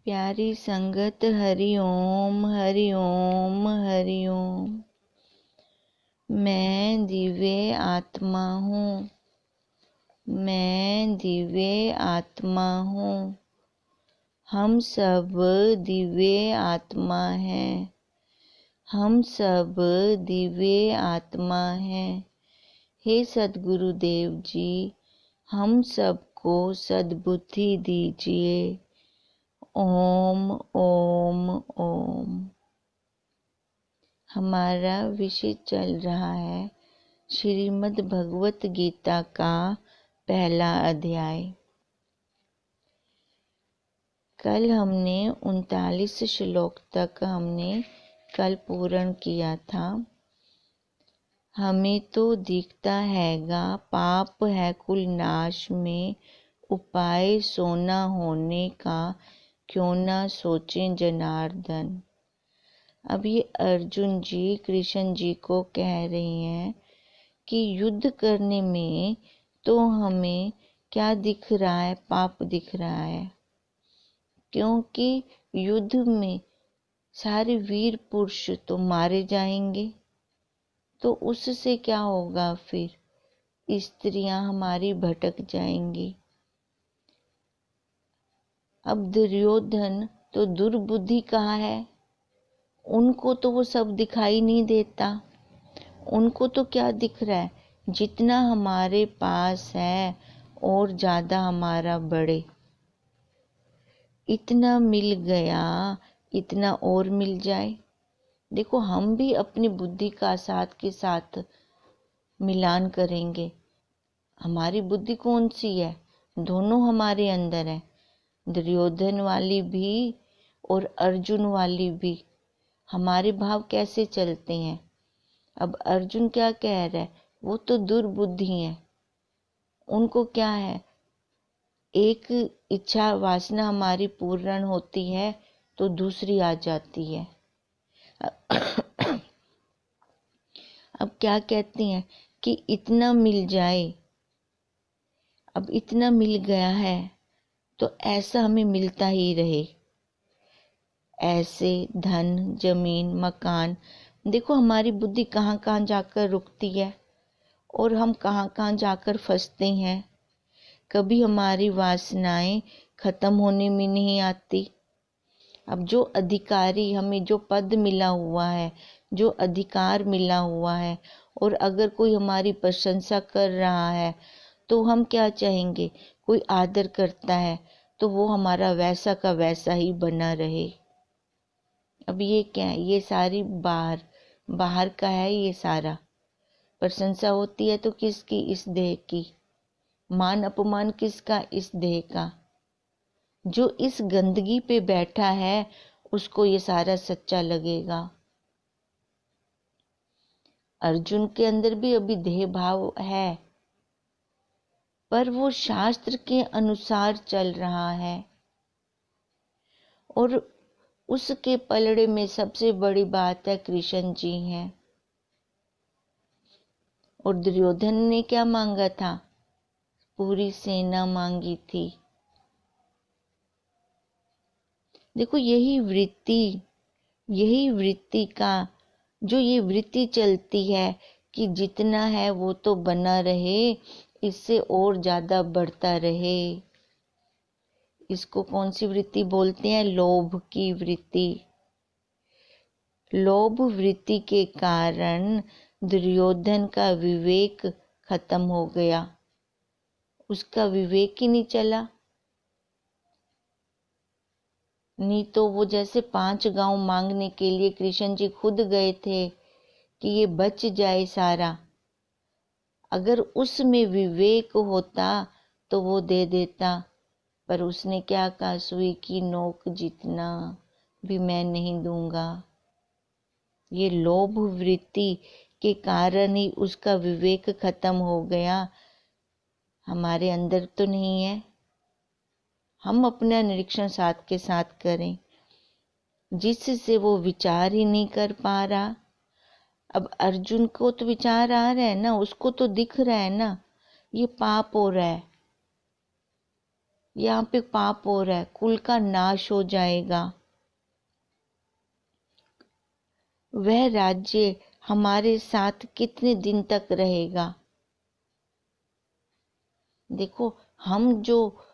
प्यारी संगत हरि ओम हरि ओम हरि ओम। मैं दिव्य आत्मा हूँ, मैं दिव्य आत्मा हूँ। हम सब दिव्य आत्मा हैं, हम सब दिव्य आत्मा हैं। हे सद्गुरुदेव जी, हम सबको सद्बुद्धि दीजिए। ओम ओम ओम। हमारा विषय चल रहा है श्रीमद् भगवत गीता का पहला अध्याय। कल हमने 39 श्लोक तक कल पूर्ण किया था। हमें तो दिखता हैगा पाप है कुल नाश में, उपाय सोना होने का क्यों ना सोचें जनार्दन। अब ये अर्जुन जी कृष्ण जी को कह रहे हैं कि युद्ध करने में तो हमें क्या दिख रहा है, पाप दिख रहा है। क्योंकि युद्ध में सारे वीर पुरुष तो मारे जाएंगे, तो उससे क्या होगा, फिर स्त्रियां हमारी भटक जाएंगी। अब दुर्योधन तो दुर्बुद्धि कहाँ है, उनको तो वो सब दिखाई नहीं देता। उनको तो क्या दिख रहा है, जितना हमारे पास है और ज़्यादा हमारा बढ़े। इतना मिल गया, इतना और मिल जाए। देखो, हम भी अपनी बुद्धि का साथ के साथ मिलान करेंगे। हमारी बुद्धि कौन सी है, दोनों हमारे अंदर है, दुर्योधन वाली भी और अर्जुन वाली भी। हमारे भाव कैसे चलते हैं। अब अर्जुन क्या कह रहा है, वो तो दुर्बुद्धि है। उनको क्या है, एक इच्छा वासना हमारी पूर्ण होती है तो दूसरी आ जाती है। अब क्या कहती हैं कि इतना मिल जाए। अब इतना मिल गया है तो ऐसा हमें मिलता ही रहे। ऐसे धन, जमीन, मकान, देखो हमारी बुद्धि कहाँ कहाँ जाकर रुकती है और हम कहाँ कहाँ जाकर फंसते हैं। कभी हमारी वासनाएं खत्म होने में नहीं आती। अब जो अधिकारी, हमें जो पद मिला हुआ है, जो अधिकार मिला हुआ है, और अगर कोई हमारी प्रशंसा कर रहा है तो हम क्या चाहेंगे, कोई आदर करता है तो वो हमारा वैसा का वैसा ही बना रहे। अब ये क्या है, ये सारी बाहर का है। ये सारा प्रशंसा होती है तो किसकी, इस देह की। मान अपमान किसका, इस देह का। जो इस गंदगी पे बैठा है उसको ये सारा सच्चा लगेगा। अर्जुन के अंदर भी अभी देह भाव है, पर वो शास्त्र के अनुसार चल रहा है। और उसके पलड़े में सबसे बड़ी बात है कृष्ण जी हैं। और दुर्योधन ने क्या मांगा था, पूरी सेना मांगी थी। देखो, यही वृत्ति का जो ये वृत्ति चलती है कि जितना है वो तो बना रहे, इससे और ज्यादा बढ़ता रहे। इसको कौन सी वृत्ति बोलते हैं, लोभ की वृत्ति। लोभ वृत्ति के कारण दुर्योधन का विवेक खत्म हो गया। उसका विवेक ही नहीं चला। नहीं तो वो जैसे 5 गांव मांगने के लिए कृष्ण जी खुद गए थे कि ये बच जाए सारा। अगर उसमें विवेक होता तो वो दे देता, पर उसने क्या कहा, सुई की नोक जितना भी मैं नहीं दूंगा। ये लोभ वृत्ति के कारण ही उसका विवेक खत्म हो गया। हमारे अंदर तो नहीं है। हम अपना निरीक्षण साथ के साथ करें, जिससे वो विचार ही नहीं कर पा रहा। अब अर्जुन को तो विचार आ रहा है ना, उसको तो दिख रहा है ना, ये पाप हो रहा है, यहाँ पे पाप हो रहा है, कुल का नाश हो जाएगा। वह राज्य हमारे साथ कितने दिन तक रहेगा? देखो, हम जो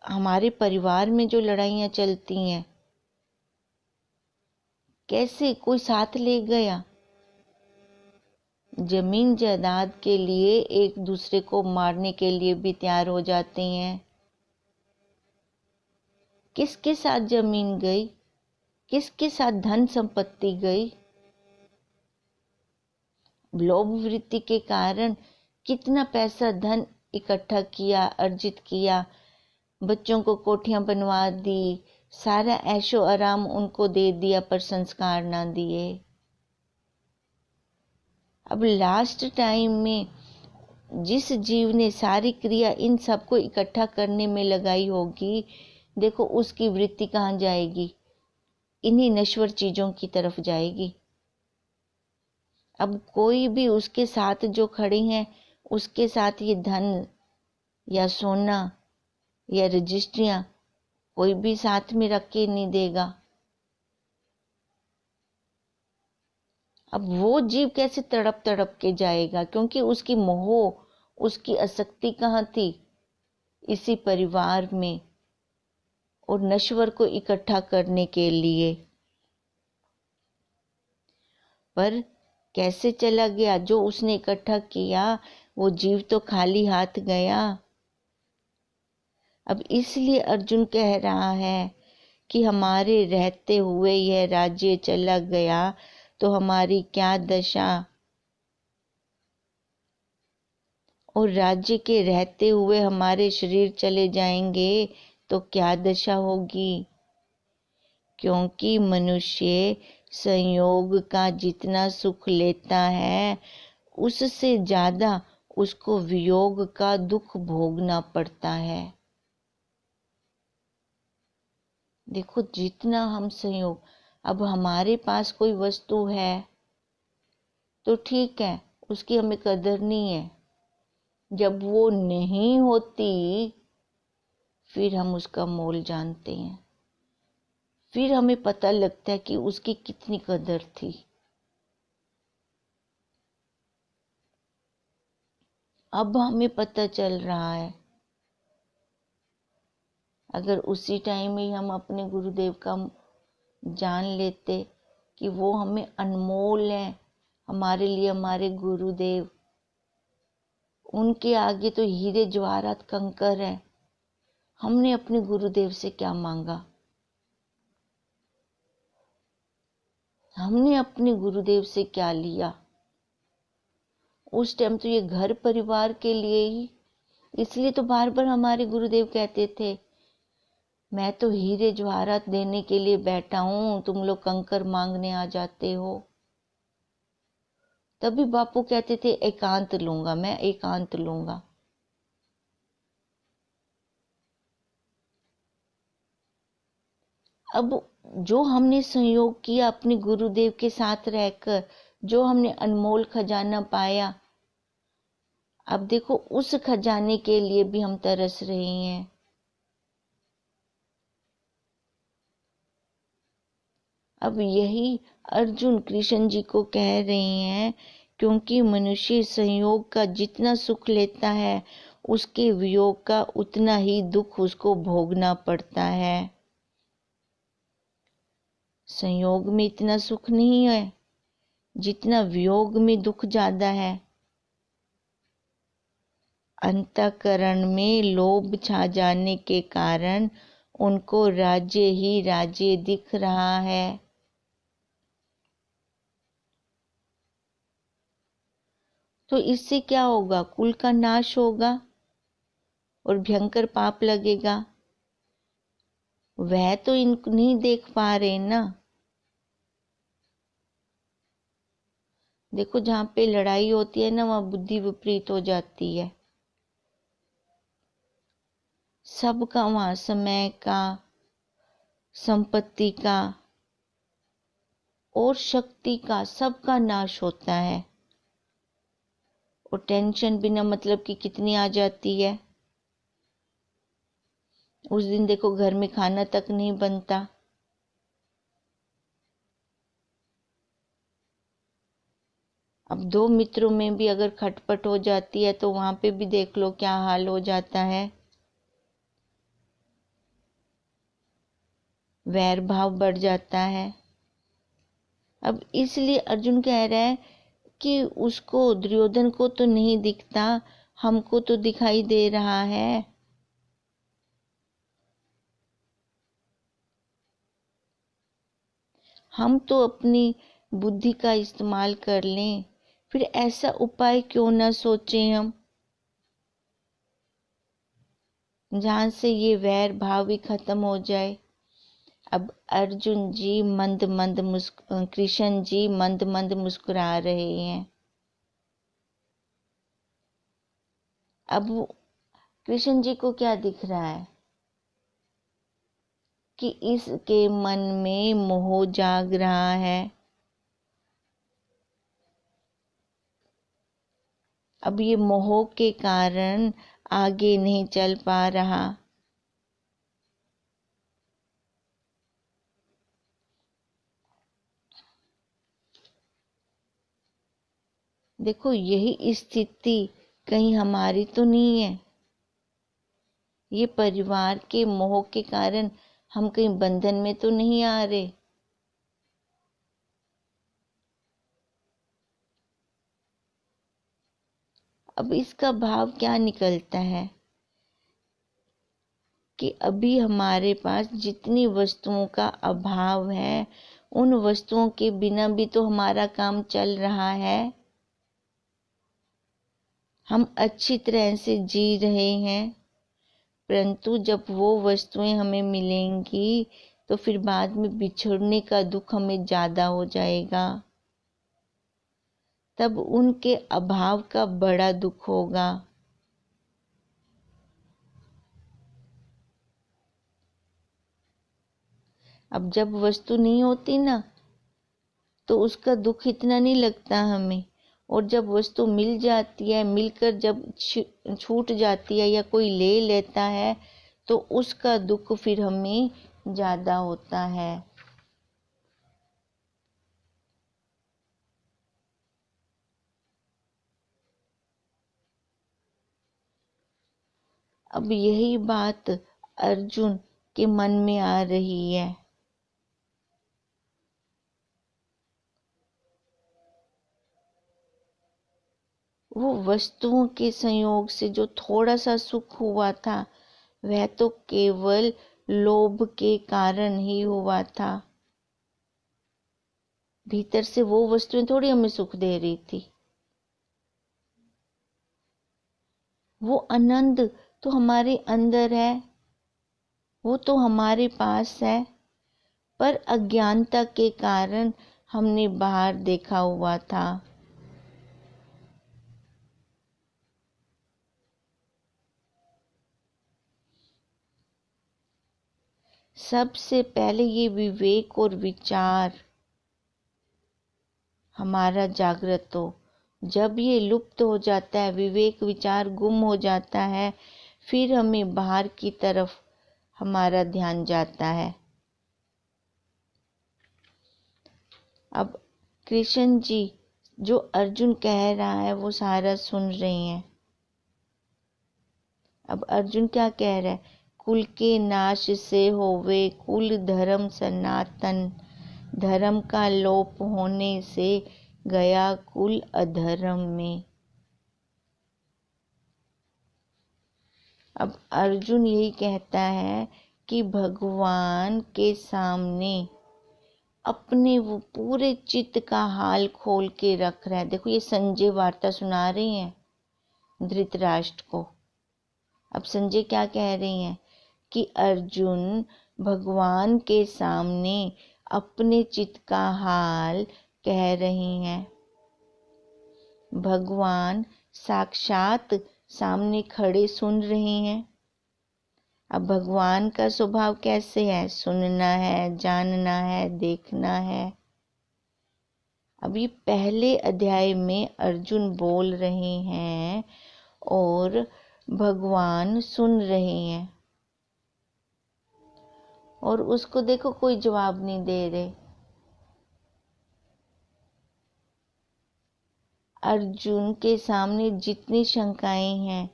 हमारे परिवार में जो लड़ाइयाँ चलती हैं, कैसे कोई साथ ले गया? जमीन जायदाद के लिए एक दूसरे को मारने के लिए भी तैयार हो जाते हैं। किसके साथ जमीन गई? किसके साथ धन संपत्ति गई? लोभ वृत्ति के कारण कितना पैसा धन इकट्ठा किया, अर्जित किया, बच्चों को कोठियां बनवा दी, सारा ऐशो आराम उनको दे दिया, पर संस्कार ना दिए। अब लास्ट टाइम में जिस जीव ने सारी क्रिया इन सबको इकट्ठा करने में लगाई होगी, देखो उसकी वृत्ति कहाँ जाएगी? इन्हीं नश्वर चीजों की तरफ जाएगी। अब कोई भी उसके साथ जो खड़े हैं, उसके साथ ये धन या सोना या रजिस्ट्रियां कोई भी साथ में रख के नहीं देगा। अब वो जीव कैसे तड़प तड़प के जाएगा? क्योंकि उसकी मोह, उसकी आसक्ति कहाँ थी? इसी परिवार में, और नश्वर को इकट्ठा करने के लिए। पर कैसे चला गया? जो उसने इकट्ठा किया वो जीव तो खाली हाथ गया। अब इसलिए अर्जुन कह रहा है कि हमारे रहते हुए यह राज्य चला गया तो हमारी क्या दशा, और राज्य के रहते हुए हमारे शरीर चले जाएंगे तो क्या दशा होगी? क्योंकि मनुष्य संयोग का जितना सुख लेता है, उससे ज्यादा उसको वियोग का दुख भोगना पड़ता है। देखो, जितना हम संयोग, अब हमारे पास कोई वस्तु है तो ठीक है, उसकी हमें कदर नहीं है। जब वो नहीं होती फिर हम उसका मोल जानते हैं, फिर हमें पता लगता है कि उसकी कितनी कदर थी। अब हमें पता चल रहा है। अगर उसी टाइम में हम अपने गुरुदेव का जान लेते कि वो हमें अनमोल है, हमारे लिए हमारे गुरुदेव, उनके आगे तो हीरे जवाहरात कंकर है। हमने अपने गुरुदेव से क्या मांगा? हमने अपने गुरुदेव से क्या लिया? उस टाइम तो ये घर परिवार के लिए ही, इसलिए तो बार बार हमारे गुरुदेव कहते थे, मैं तो हीरे जवाहरात देने के लिए बैठा हूं, तुम लोग कंकर मांगने आ जाते हो। तभी बापू कहते थे एकांत लूंगा, मैं एकांत लूंगा। अब जो हमने संयोग किया अपने गुरुदेव के साथ रहकर, जो हमने अनमोल खजाना पाया, अब देखो उस खजाने के लिए भी हम तरस रहे हैं। अब यही अर्जुन कृष्ण जी को कह रहे हैं, क्योंकि मनुष्य संयोग का जितना सुख लेता है, उसके वियोग का उतना ही दुख उसको भोगना पड़ता है। संयोग में इतना सुख नहीं है जितना वियोग में दुख ज्यादा है। अंतःकरण में लोभ छा जाने के कारण उनको राज्य ही राज्य दिख रहा है। तो इससे क्या होगा? कुल का नाश होगा और भयंकर पाप लगेगा। वह तो इनको नहीं देख पा रहे ना। देखो, जहां पे लड़ाई होती है ना, वहां बुद्धि विपरीत हो जाती है। सबका वहां समय का, संपत्ति का और शक्ति का, सबका नाश होता है। और टेंशन बिना मतलब की कितनी आ जाती है। उस दिन देखो घर में खाना तक नहीं बनता। अब दो मित्रों में भी अगर खटपट हो जाती है तो वहां पे भी देख लो क्या हाल हो जाता है। वैर भाव बढ़ जाता है। अब इसलिए अर्जुन कह रहा है कि उसको, दुर्योधन को तो नहीं दिखता, हमको तो दिखाई दे रहा है। हम तो अपनी बुद्धि का इस्तेमाल कर लें, फिर ऐसा उपाय क्यों ना सोचें हम जहां से ये वैर भाव भी खत्म हो जाए। अब अर्जुन जी मंद मंद कृष्ण जी मंद मंद मुस्कुरा रहे हैं। अब कृष्ण जी को क्या दिख रहा है कि इसके मन में मोह जाग रहा है। अब ये मोह के कारण आगे नहीं चल पा रहा। देखो यही स्थिति कहीं हमारी तो नहीं है। ये परिवार के मोह के कारण हम कहीं बंधन में तो नहीं आ रहे। अब इसका भाव क्या निकलता है कि अभी हमारे पास जितनी वस्तुओं का अभाव है, उन वस्तुओं के बिना भी तो हमारा काम चल रहा है। हम अच्छी तरह से जी रहे हैं, परंतु जब वो वस्तुएं हमें मिलेंगी तो फिर बाद में बिछड़ने का दुख हमें ज्यादा हो जाएगा। तब उनके अभाव का बड़ा दुख होगा। अब जब वस्तु नहीं होती ना तो उसका दुख इतना नहीं लगता हमें, और जब वस्तु मिल जाती है, मिलकर जब छूट जाती है या कोई ले लेता है तो उसका दुख फिर हमें ज्यादा होता है। अब यही बात अर्जुन के मन में आ रही है। वो वस्तुओं के संयोग से जो थोड़ा सा सुख हुआ था वह तो केवल लोभ के कारण ही हुआ था। भीतर से वो वस्तुएं थोड़ी हमें सुख दे रही थी। वो आनंद तो हमारे अंदर है, वो तो हमारे पास है, पर अज्ञानता के कारण हमने बाहर देखा हुआ था। सबसे पहले ये विवेक और विचार हमारा जागृत हो। जब ये लुप्त हो जाता है, विवेक विचार गुम हो जाता है, फिर हमें बाहर की तरफ हमारा ध्यान जाता है। अब कृष्ण जी जो अर्जुन कह रहा है वो सारा सुन रहे हैं। अब अर्जुन क्या कह रहा है, कुल के नाश से होवे कुल धर्म सनातन, धर्म का लोप होने से गया कुल अधर्म में। अब अर्जुन यही कहता है कि भगवान के सामने अपने वो पूरे चित्त का हाल खोल के रख रहा है। देखो ये संजय वार्ता सुना रही हैं धृतराष्ट्र को। अब संजय क्या कह रही हैं कि अर्जुन भगवान के सामने अपने चित्त का हाल कह रही हैं। भगवान साक्षात सामने खड़े सुन रहे हैं। अब भगवान का स्वभाव कैसे है, सुनना है, जानना है, देखना है। अभी पहले अध्याय में अर्जुन बोल रहे हैं और भगवान सुन रहे हैं। और उसको देखो कोई जवाब नहीं दे रहे। अर्जुन के सामने जितनी शंकाएं हैं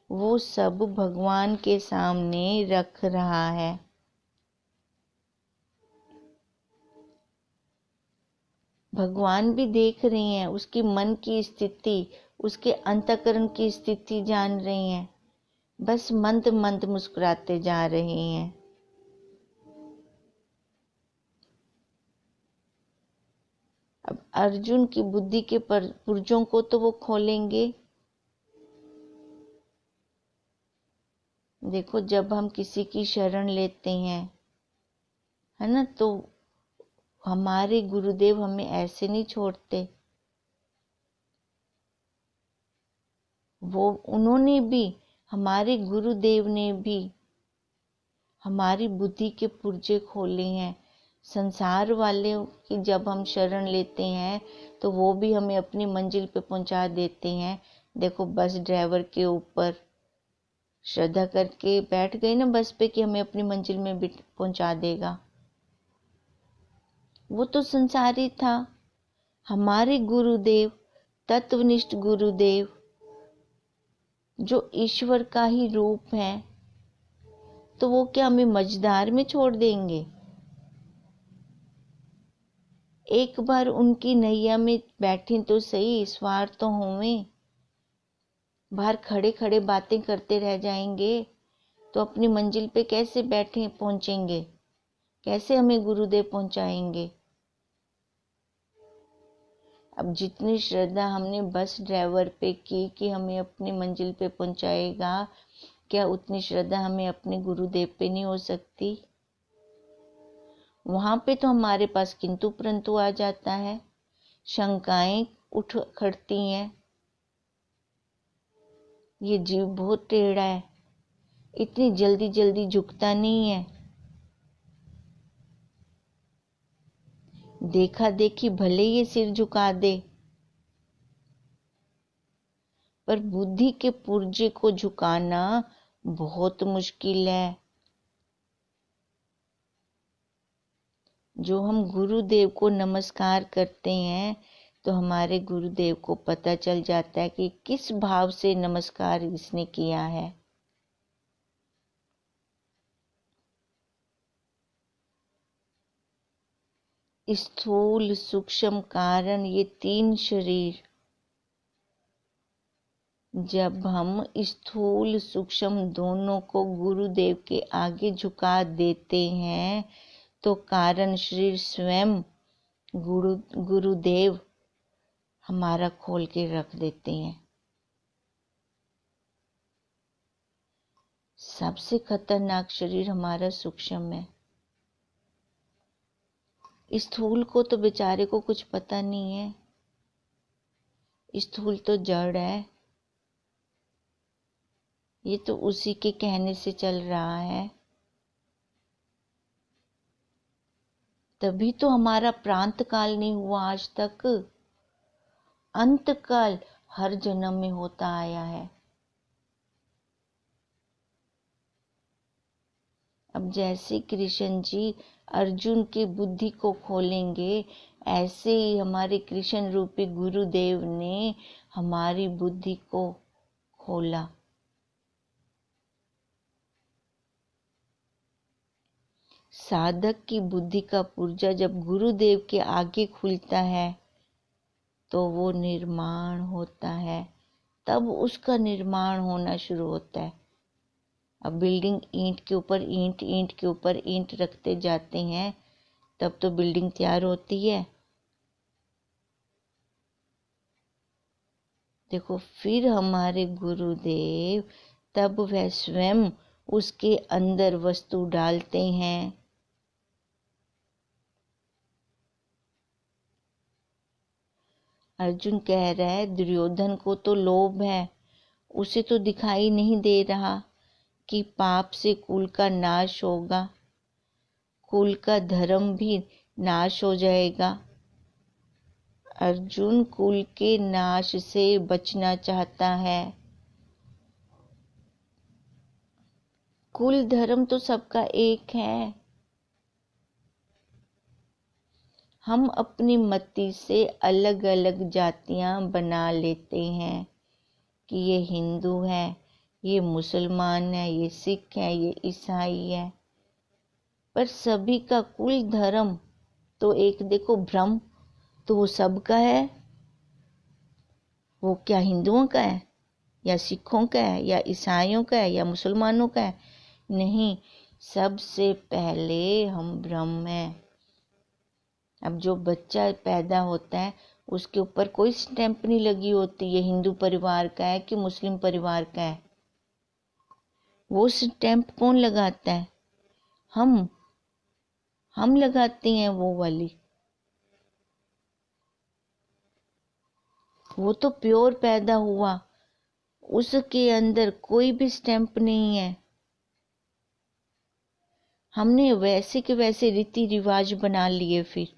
वो सब भगवान के सामने रख रहा है। भगवान भी देख रहे हैं, उसकी मन की स्थिति, उसके अंतःकरण की स्थिति जान रहे हैं, बस मंद मंद मुस्कुराते जा रहे हैं। अब अर्जुन की बुद्धि के पुर्जों को तो वो खोलेंगे। देखो, जब हम किसी की शरण लेते हैं, है ना, तो हमारे गुरुदेव हमें ऐसे नहीं छोड़ते। उन्होंने भी, हमारे गुरुदेव ने भी हमारी बुद्धि के पुर्जे खोले हैं। संसार वाले की जब हम शरण लेते हैं तो वो भी हमें अपनी मंजिल पे पहुंचा देते हैं। देखो, बस ड्राइवर के ऊपर श्रद्धा करके बैठ गए ना बस पे कि हमें अपनी मंजिल में पहुंचा देगा। वो तो संसारी था। हमारे गुरुदेव, तत्वनिष्ठ गुरुदेव, जो ईश्वर का ही रूप है, तो वो क्या हमें मझधार में छोड़ देंगे? एक बार उनकी नैया में बैठे तो सही, सवार तो होवें। बाहर खड़े खड़े बातें करते रह जाएंगे तो अपनी मंजिल पे कैसे बैठे पहुंचेंगे? कैसे हमें गुरुदेव पहुंचाएंगे? अब जितनी श्रद्धा हमने बस ड्राइवर पे की कि हमें अपनी मंजिल पे पहुंचाएगा, क्या उतनी श्रद्धा हमें अपने गुरुदेव पे नहीं हो सकती? वहां पे तो हमारे पास किंतु परंतु आ जाता है, शंकाएं उठ खड़ती हैं। ये जीव बहुत टेढ़ा है, इतनी जल्दी जल्दी झुकता नहीं है। देखा देखी भले ये सिर झुका दे, पर बुद्धि के पुर्जे को झुकाना बहुत मुश्किल है। जो हम गुरुदेव को नमस्कार करते हैं तो हमारे गुरुदेव को पता चल जाता है कि किस भाव से नमस्कार इसने किया है। स्थूल, सूक्ष्म, कारण, ये 3 शरीर, जब हम स्थूल सूक्ष्म दोनों को गुरुदेव के आगे झुका देते हैं तो कारण शरीर स्वयं गुरुदेव हमारा खोल के रख देते हैं। सबसे खतरनाक शरीर हमारा सूक्ष्म है। स्थूल को तो बेचारे को कुछ पता नहीं है, स्थूल तो जड़ है, ये तो उसी के कहने से चल रहा है। तभी तो हमारा प्रांत काल नहीं हुआ आज तक, अंत काल हर जन्म में होता आया है। अब जैसे कृष्ण जी अर्जुन की बुद्धि को खोलेंगे, ऐसे ही हमारे कृष्ण रूपी गुरुदेव ने हमारी बुद्धि को खोला। साधक की बुद्धि का पुर्जा जब गुरुदेव के आगे खुलता है तो वो निर्माण होता है, तब उसका निर्माण होना शुरू होता है। अब बिल्डिंग ईंट के ऊपर ईंट, ईंट के ऊपर ईंट रखते जाते हैं, तब तो बिल्डिंग तैयार होती है। देखो, फिर हमारे गुरुदेव तब वह स्वयं उसके अंदर वस्तु डालते हैं। अर्जुन कह रहा है दुर्योधन को तो लोभ है, उसे तो दिखाई नहीं दे रहा कि पाप से कुल का नाश होगा, कुल का धर्म भी नाश हो जाएगा। अर्जुन कुल के नाश से बचना चाहता है। कुल धर्म तो सबका एक है, हम अपनी मति से अलग अलग जातियां बना लेते हैं कि ये हिंदू है, ये मुसलमान है, ये सिख है, ये ईसाई है, पर सभी का कुल धर्म तो एक। देखो भ्रम तो वो सबका है। वो क्या हिंदुओं का है या सिखों का है या ईसाइयों का है या मुसलमानों का है? नहीं, सबसे पहले हम ब्रह्म हैं। अब जो बच्चा पैदा होता है उसके ऊपर कोई स्टैंप नहीं लगी होती ये हिंदू परिवार का है कि मुस्लिम परिवार का है। वो स्टैंप कौन लगाता है? हम लगाते हैं वो वाली। वो तो प्योर पैदा हुआ, उसके अंदर कोई भी स्टैंप नहीं है। हमने वैसे के वैसे रीति रिवाज बना लिए। फिर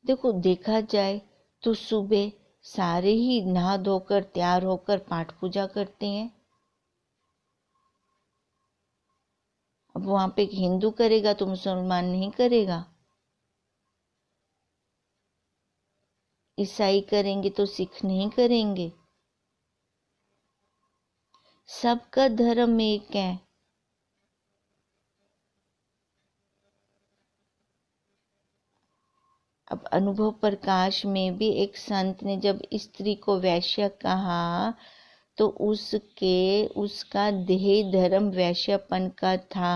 देखो, देखा जाए तो सुबह सारे ही नहा धोकर तैयार होकर पाठ पूजा करते हैं। अब वहां पे एक हिंदू करेगा तो मुसलमान नहीं करेगा, ईसाई करेंगे तो सिख नहीं करेंगे। सबका धर्म एक है। अब अनुभव प्रकाश में भी एक संत ने जब स्त्री को वैश्य कहा तो उसका देह धर्म वैश्यपन का था।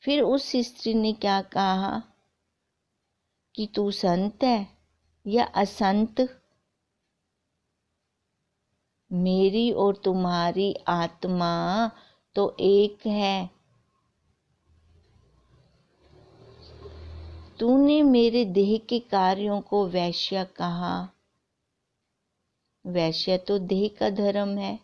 फिर उस स्त्री ने क्या कहा कि तू संत है या असंत? मेरी और तुम्हारी आत्मा तो एक है। तूने मेरे देह के कार्यों को वैश्य कहा। वैश्य तो देह का धर्म है।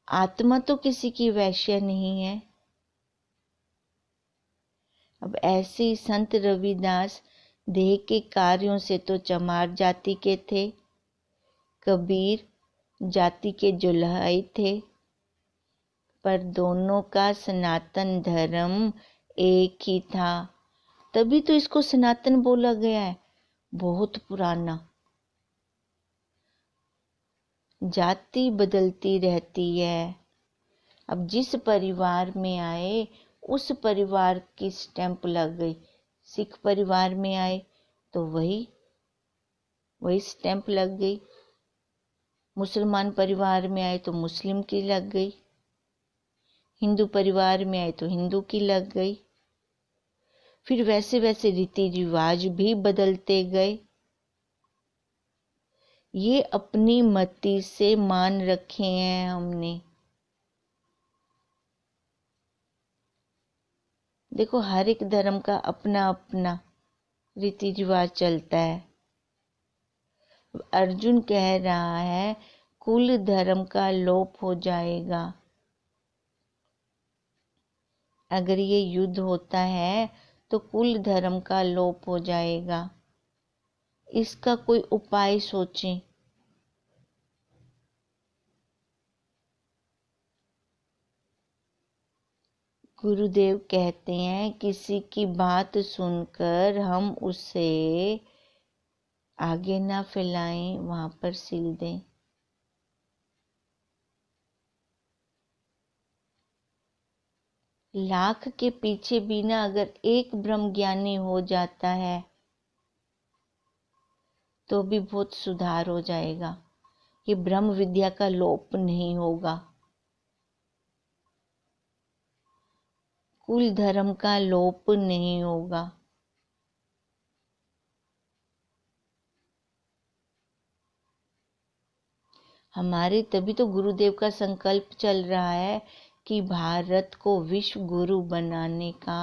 आत्मा तो किसी की वैश्य नहीं है। अब ऐसे ही संत रविदास देह के कार्यों से तो चमार जाति के थे, कबीर जाति के जुल्हाई थे, पर दोनों का सनातन धर्म एक ही था। तभी तो इसको सनातन बोला गया है। बहुत पुराना। जाति बदलती रहती है। अब जिस परिवार में आए उस परिवार की स्टैंप लग गई। सिख परिवार में आए तो वही स्टैंप लग गई। मुसलमान परिवार में आए तो मुस्लिम की लग गई। हिंदू परिवार में आए तो हिंदू की लग गई। फिर वैसे वैसे रीति रिवाज भी बदलते गए। ये अपनी मति से मान रखे हैं हमने। देखो, हर एक धर्म का अपना अपना रीति रिवाज चलता है। अर्जुन कह रहा है कुल धर्म का लोप हो जाएगा। अगर ये युद्ध होता है तो कुल धर्म का लोप हो जाएगा। इसका कोई उपाय सोचें। गुरुदेव कहते हैं किसी की बात सुनकर हम उसे आगे ना फैलाएं, वहां पर सिल दें। लाख के पीछे भी ना अगर एक ब्रह्म ज्ञानी हो जाता है तो भी बहुत सुधार हो जाएगा। ये ब्रह्म विद्या का लोप नहीं होगा। कुल धर्म का लोप नहीं होगा। हमारे तभी तो गुरुदेव का संकल्प चल रहा है कि भारत को विश्व गुरु बनाने का।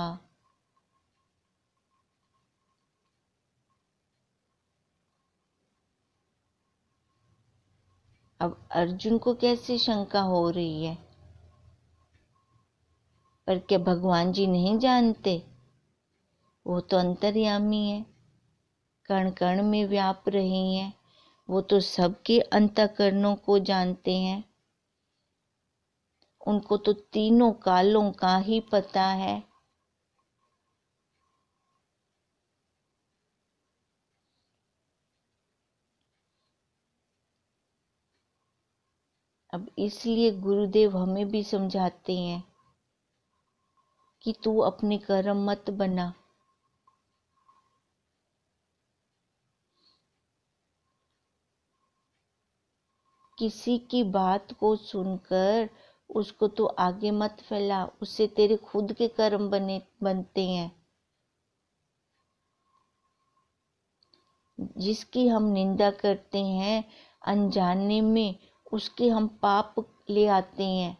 अब अर्जुन को कैसे शंका हो रही है, पर क्या भगवान जी नहीं जानते? वो तो अंतर्यामी है, कण कण में व्याप रही हैं। वो तो सबके अंतःकरणों को जानते हैं। उनको तो तीनों कालों का ही पता है। अब इसलिए गुरुदेव हमें भी समझाते हैं कि तू अपने कर्म मत बना। किसी की बात को सुनकर उसको तो आगे मत फैला, उससे तेरे खुद के कर्म बनते हैं। जिसकी हम निंदा करते हैं अनजाने में, उसके हम पाप ले आते हैं।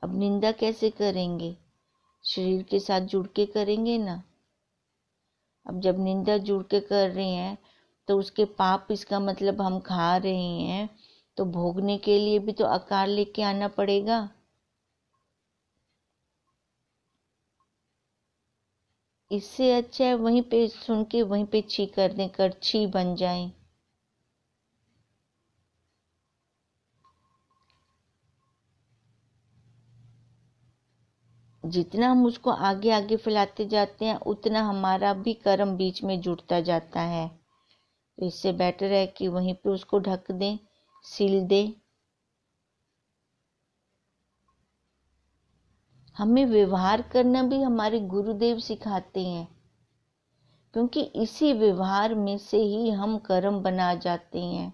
अब निंदा कैसे करेंगे? शरीर के साथ जुड़ के करेंगे ना। अब जब निंदा जुड़ के कर रहे हैं तो उसके पाप, इसका मतलब हम खा रहे हैं, तो भोगने के लिए भी तो आकार लेके आना पड़ेगा। इससे अच्छा है वहीं पे सुन के वहीं पे छी कर दें, करछी बन जाएं। जितना हम उसको आगे आगे फैलाते जाते हैं उतना हमारा भी कर्म बीच में जुड़ता जाता है। तो इससे बेटर है कि वहीं पे उसको ढक दें, सील दें। हमें व्यवहार करना भी हमारे गुरुदेव सिखाते हैं, क्योंकि इसी व्यवहार में से ही हम कर्म बना जाते हैं।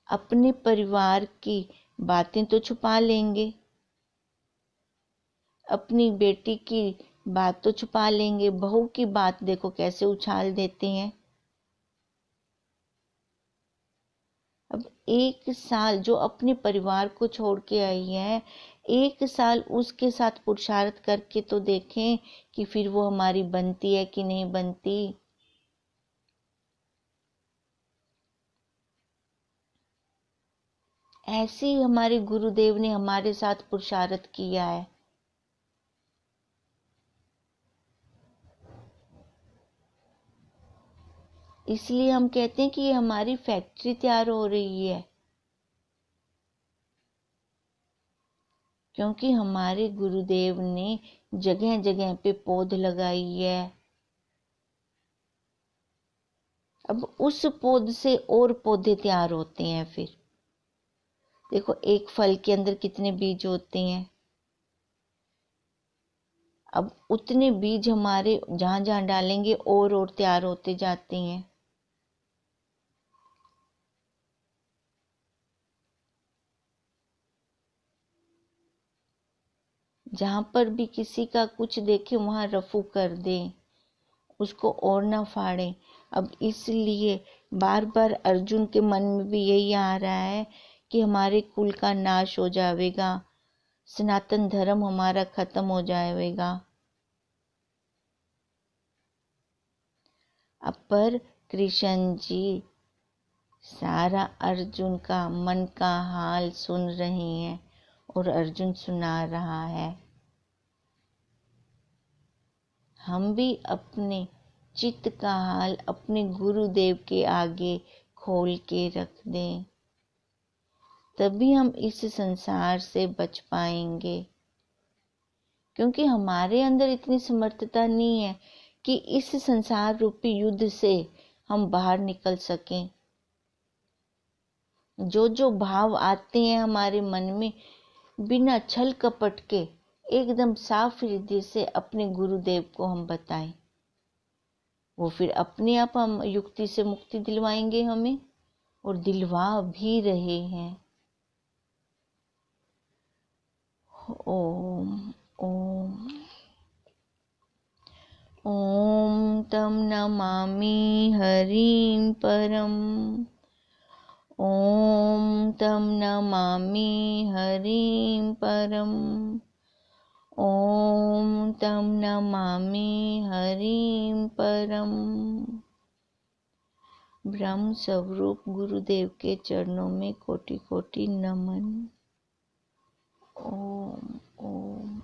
अपने परिवार की बातें तो छुपा लेंगे, अपनी बेटी की बात तो छुपा लेंगे, बहू की बात देखो कैसे उछाल देते हैं। अब 1 साल जो अपने परिवार को छोड़ के आई है, 1 साल उसके साथ पुरुषार्थ करके तो देखें कि फिर वो हमारी बनती है कि नहीं बनती। ऐसे ही हमारे गुरुदेव ने हमारे साथ पुरुषार्थ किया है। इसलिए हम कहते हैं कि ये हमारी फैक्ट्री तैयार हो रही है, क्योंकि हमारे गुरुदेव ने जगह जगह पे पौध लगाई है। अब उस पौध से और पौधे तैयार होते हैं। फिर देखो एक फल के अंदर कितने बीज होते हैं। अब उतने बीज हमारे जहां जहां डालेंगे और तैयार होते जाते हैं। जहां पर भी किसी का कुछ देखे वहां रफू कर दें, उसको और ना फाड़े। अब इसलिए बार बार अर्जुन के मन में भी यही आ रहा है कि हमारे कुल का नाश हो जाएगा, सनातन धर्म हमारा खत्म हो जाएगा। अब पर कृष्ण जी सारा अर्जुन का मन का हाल सुन रहे हैं और अर्जुन सुना रहा है। हम भी अपने चित्त का हाल अपने गुरुदेव के आगे खोल के रख दें, तभी हम इस संसार से बच पाएंगे। क्योंकि हमारे अंदर इतनी समर्थता नहीं है कि इस संसार रूपी युद्ध से हम बाहर निकल सकें। जो जो भाव आते हैं हमारे मन में, बिना छल कपट के एकदम साफ हृदय से अपने गुरुदेव को हम बताएं, वो फिर अपने आप हम युक्ति से मुक्ति दिलवाएंगे हमें, और दिलवा भी रहे हैं। ओम ओम ओम तं नमामि हरिं परम। ओम तं नमामि हरिं परम। ओम तं नमामि हरिं परम। ब्रह्म स्वरूप गुरुदेव के चरणों में कोटि कोटि नमन। ओम ओम।